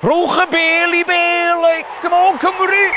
Rhowch y bel I bel, come on Cymru!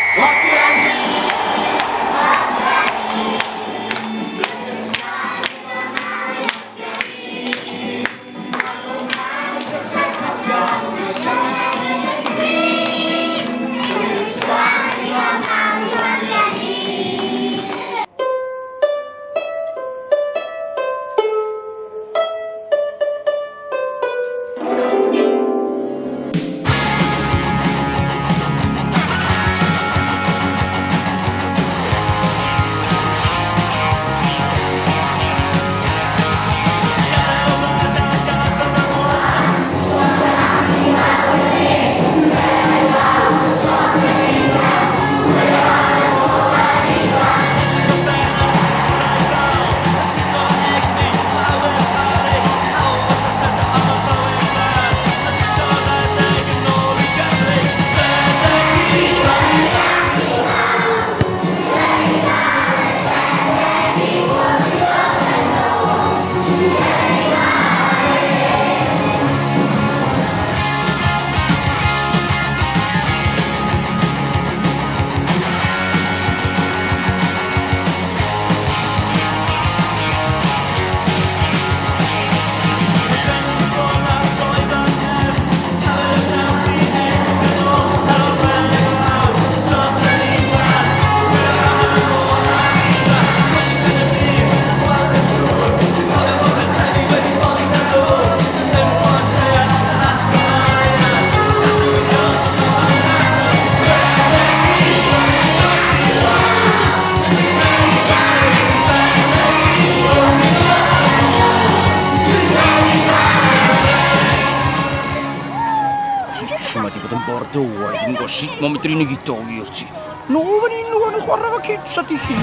Siwr ma di bod yn bordo oed yn gosi, mae'n medru negido i'r ti. No, fan hyn nhw yn chwarae fo kids at I chi.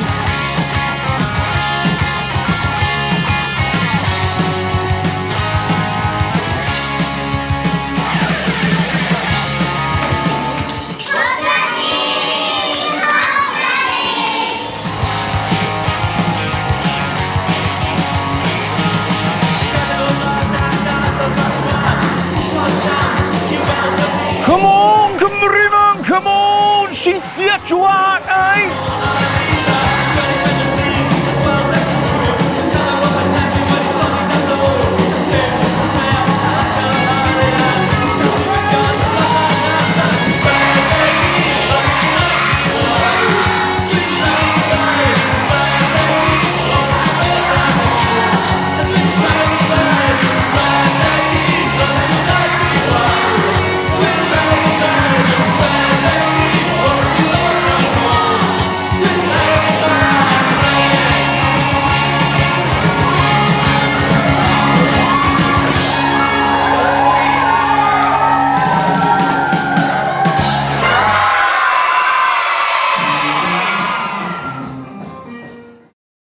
Come on, Cymru man, come on! Sythia, Joan, eh?